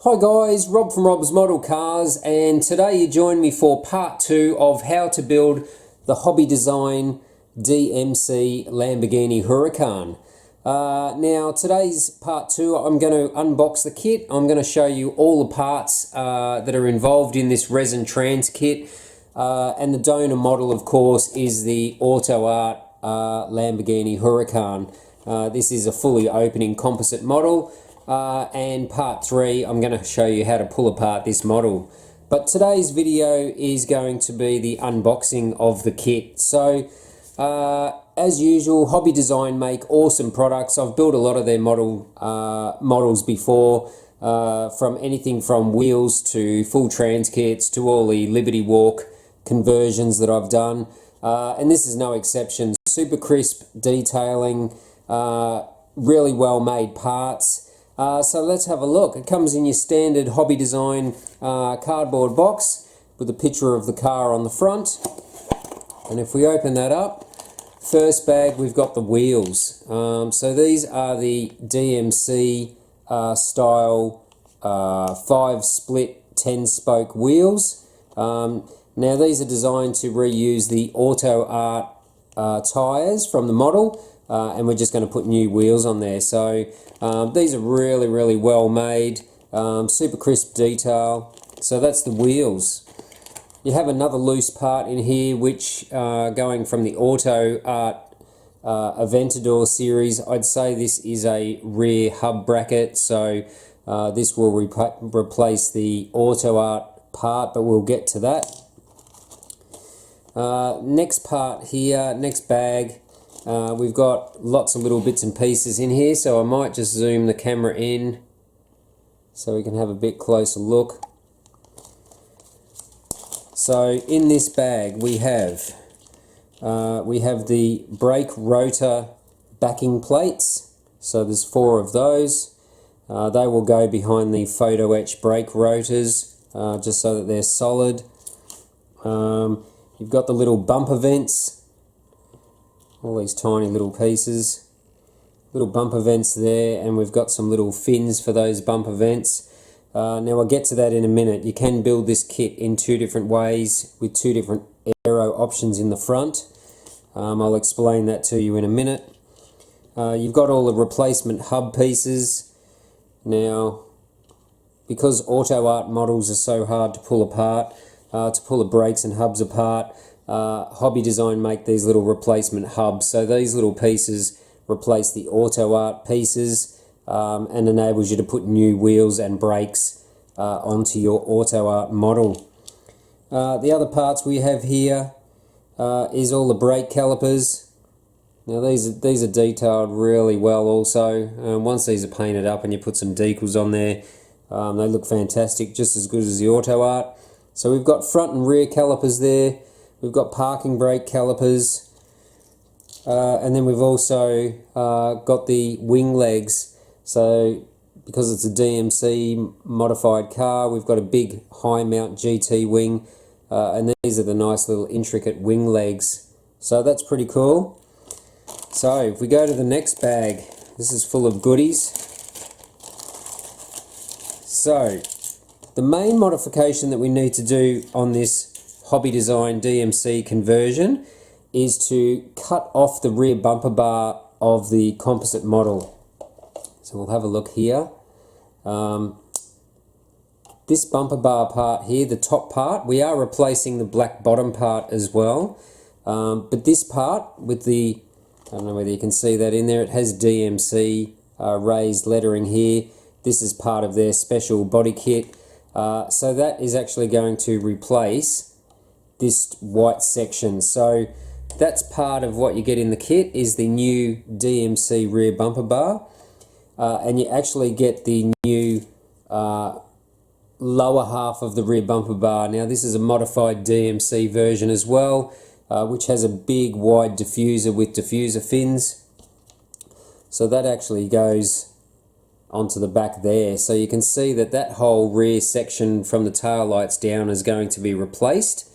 Hi guys, Rob from Rob's Model Cars, and today you join me for part 2 of how to build the hobby design DMC Lamborghini Huracan. Now today's part 2, I'm going to unbox the kit. I'm going to show you all the parts that are involved in this resin trans kit, and the donor model of course is the Auto Art Lamborghini Huracan. This is a fully opening composite model. And part 3, I'm going to show you how to pull apart this model. But today's video is going to be the unboxing of the kit. So, as usual, Hobby Design make awesome products. I've built a lot of their models before, from anything from wheels to full trans kits to all the Liberty Walk conversions that I've done. And this is no exception. Super crisp detailing, really well made parts. So let's have a look. It comes in your standard Hobby Design cardboard box with a picture of the car on the front. And if we open that up, first bag we've got the wheels. So these are the DMC style 5-split 10-spoke wheels. Now these are designed to reuse the Auto Art tyres from the model. And we're just going to put new wheels on there. So these are really well made, super crisp detail. So that's the wheels. You have another loose part in here which going from the Auto Art Aventador series, I'd say this is a rear hub bracket. So this will replace the Auto Art part, but we'll get to that. Next part here, next bag. We've got lots of little bits and pieces in here, so I might just zoom the camera in so we can have a bit closer look. So in this bag we have the brake rotor backing plates. So there's 4 of those. They will go behind the photo etch brake rotors, just so that they're solid. You've got the little bumper vents. All these tiny little pieces, little bumper vents there, and we've got some little fins for those bumper vents. Now I'll get to that in a minute. You can build this kit in 2 different ways with 2 different aero options in the front. I'll explain that to you in a minute. You've got all the replacement hub pieces. Now, because Auto Art models are so hard to pull apart, to pull the brakes and hubs apart, Hobby Design make these little replacement hubs. So these little pieces replace the Auto Art pieces, and enables you to put new wheels and brakes onto your Auto Art model. The other parts we have here is all the brake calipers. Now these are detailed really well also. Once these are painted up and you put some decals on there, they look fantastic, just as good as the Auto Art. So we've got front and rear calipers there. We've got parking brake calipers, and then we've also got the wing legs. So because it's a DMC modified car, we've got a big high mount GT wing, and these are the nice little intricate wing legs. So that's pretty cool. So if we go to the next bag, this is full of goodies. So the main modification that we need to do on this Hobby Design DMC conversion is to cut off the rear bumper bar of the composite model. So we'll have a look here. This bumper bar part here, the top part, we are replacing the black bottom part as well. But this part with the, I don't know whether you can see that in there, it has DMC raised lettering here. This is part of their special body kit. So that is actually going to replace this white section. So that's part of what you get in the kit, is the new DMC rear bumper bar, and you actually get the new lower half of the rear bumper bar. Now this is a modified DMC version as well, which has a big wide diffuser with diffuser fins. So that actually goes onto the back there. So you can see that that whole rear section from the tail lights down is going to be replaced.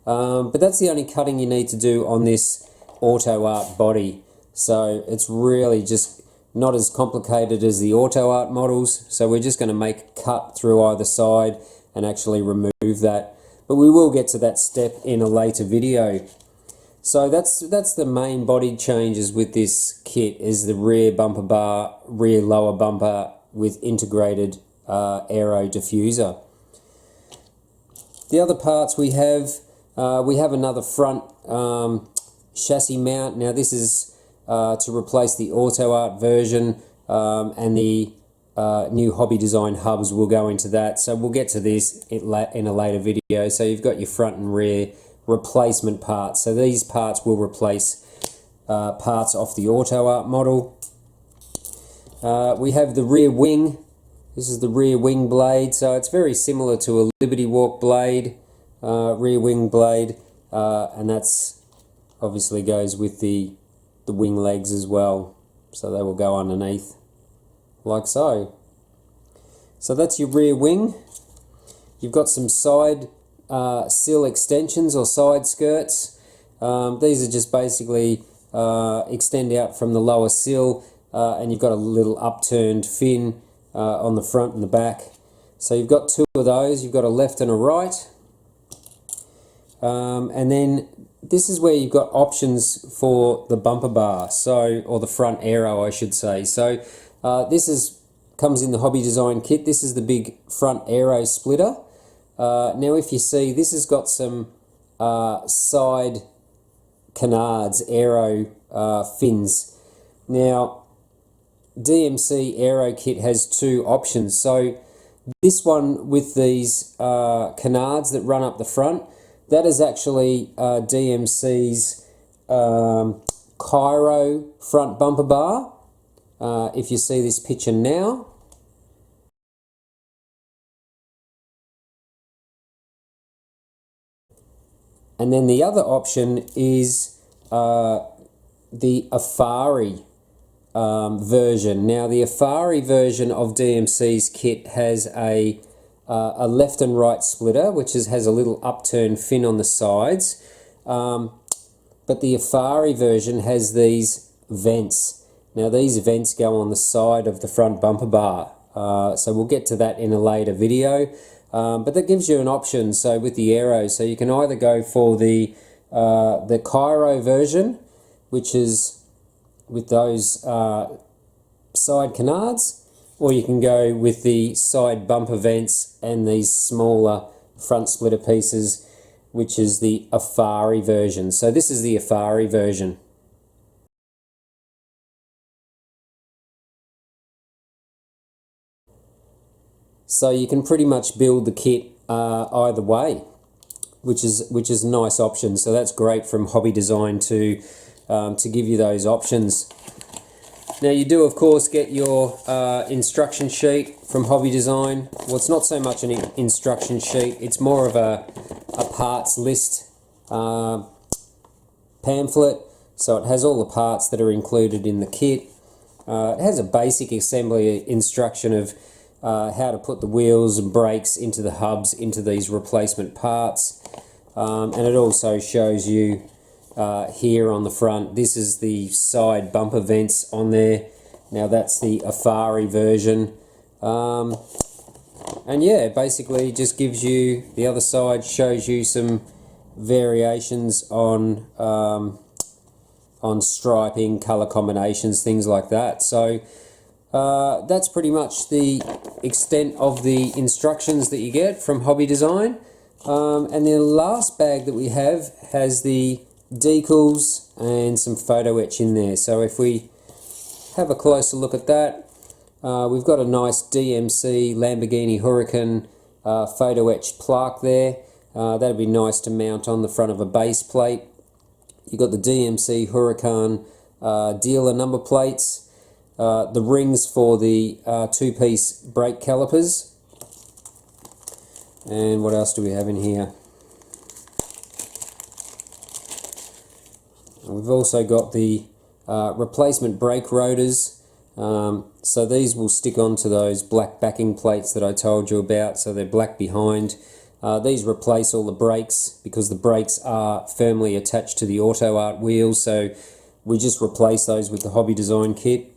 But that's the only cutting you need to do on this Auto Art body. So it's really just not as complicated as the Auto Art models, so we're just going to make a cut through either side and actually remove that. But we will get to that step in a later video. So that's the main body changes with this kit, is the rear bumper bar, rear lower bumper with integrated aero diffuser. The other parts we have another front chassis mount. Now this is to replace the Auto Art version, and the new Hobby Design hubs will go into that. So we'll get to this in a later video. So you've got your front and rear replacement parts. So these parts will replace parts off the Auto Art model. We have the rear wing. This is the rear wing blade. So it's very similar to a Liberty Walk blade, rear wing blade, and that's obviously goes with the wing legs as well, so they will go underneath like so. So that's your rear wing. You've got some side sill extensions or side skirts. These are just basically extend out from the lower sill, and you've got a little upturned fin on the front and the back. So you've got two of those. You've got a left and a right, and then this is where you've got options for the bumper bar, or the front aero I should say. So this comes in the Hobby Design kit. This is the big front aero splitter. Now if you see, this has got some side canards, aero fins. Now DMC aero kit has two options. So this one with these canards that run up the front, that is actually DMC's Cairo front bumper bar. If you see this picture now. And then the other option is the Afari version. Now the Afari version of DMC's kit has a left and right splitter, which has a little upturned fin on the sides, but the Afari version has these vents. Now these vents go on the side of the front bumper bar, so we'll get to that in a later video, but that gives you an option. So with the aero, so you can either go for the Cairo version, which is with those side canards, or you can go with the side bumper vents and these smaller front splitter pieces, which is the Afari version. So this is the Afari version. So you can pretty much build the kit either way, which is a nice option. So that's great from Hobby Design to give you those options. Now you do of course get your instruction sheet from Hobby Design. Well, it's not so much an instruction sheet, it's more of a parts list pamphlet. So it has all the parts that are included in the kit. It has a basic assembly instruction of how to put the wheels and brakes into the hubs, into these replacement parts, and it also shows you here on the front, this is the side bumper vents on there. Now that's the Afari version, and yeah, basically just gives you, the other side shows you some variations on striping, color combinations, things like that. So that's pretty much the extent of the instructions that you get from Hobby Design. And the last bag that we have has the decals and some photo etch in there. So if we have a closer look at that, we've got a nice DMC Lamborghini Huracan photo etch plaque there. That'd be nice to mount on the front of a base plate. You've got the DMC Huracan dealer number plates, the rings for the two-piece brake calipers, and what else do we have in here? We've also got the replacement brake rotors. So these will stick onto those black backing plates that I told you about, so they're black behind. These replace all the brakes because the brakes are firmly attached to the Auto Art wheels, so we just replace those with the Hobby Design kit.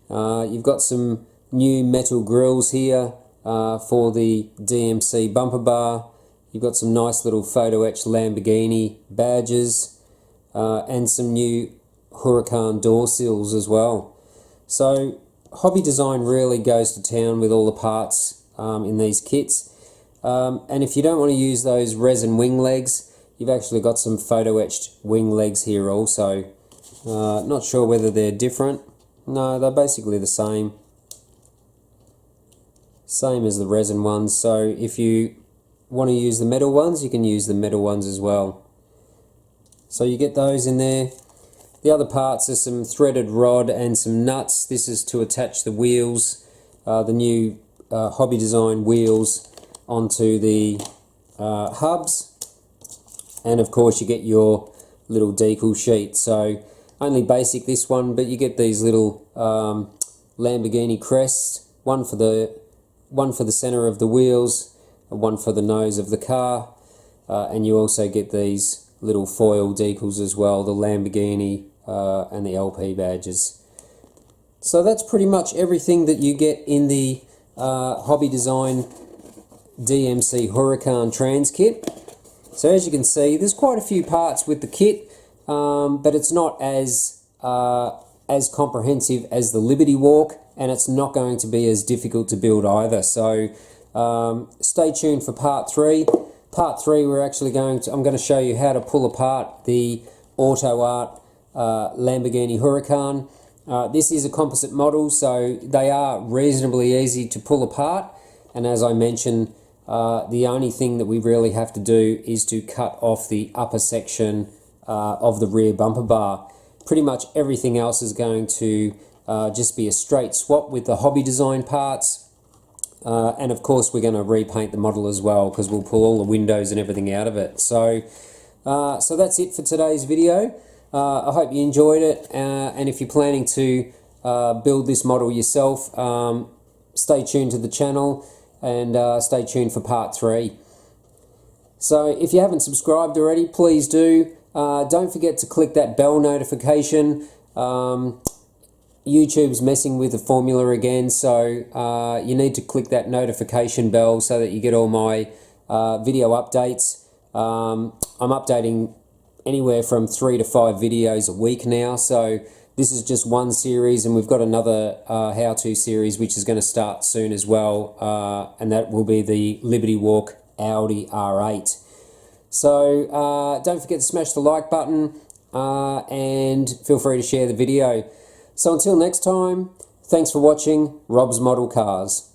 You've got some new metal grills here for the DMC bumper bar. You've got some nice little photo etched Lamborghini badges and some new Huracan door sills as well. So Hobby Design really goes to town with all the parts in these kits. And if you don't want to use those resin wing legs, you've actually got some photo etched wing legs here also. Not sure whether they're different. No, they're basically the same. Same as the resin ones. So if you want to use the metal ones, you can use the metal ones as well. So you get those in there. The other parts are some threaded rod and some nuts. This is to attach the wheels, the new Hobby Design wheels onto the hubs. And of course you get your little decal sheet. So only basic this one, but you get these little Lamborghini crests, one for the center of the wheels, one for the nose of the car, and you also get these little foil decals as well, the Lamborghini and the LP badges. So that's pretty much everything that you get in the Hobby Design DMC Huracan trans kit. So as you can see, there's quite a few parts with the kit, but it's not as comprehensive as the Liberty Walk, and it's not going to be as difficult to build either. So stay tuned for part 3. Part 3, I'm going to show you how to pull apart the Auto Art Lamborghini Huracan. This is a composite model, so they are reasonably easy to pull apart. And as I mentioned, the only thing that we really have to do is to cut off the upper section of the rear bumper bar. Pretty much everything else is going to just be a straight swap with the Hobby Design parts. And of course we're going to repaint the model as well, because we'll pull all the windows and everything out of it. So that's it for today's video. I hope you enjoyed it, and if you're planning to build this model yourself, stay tuned to the channel and stay tuned for part 3. So if you haven't subscribed already, please do. Don't forget to click that bell notification. YouTube's messing with the formula again, so you need to click that notification bell so that you get all my video updates. I'm updating anywhere from 3 to 5 videos a week now, so this is just one series, and we've got another how-to series which is going to start soon as well, and that will be the Liberty Walk Audi R8. So don't forget to smash the like button, and feel free to share the video. So until next time, thanks for watching Rob's Model Cars.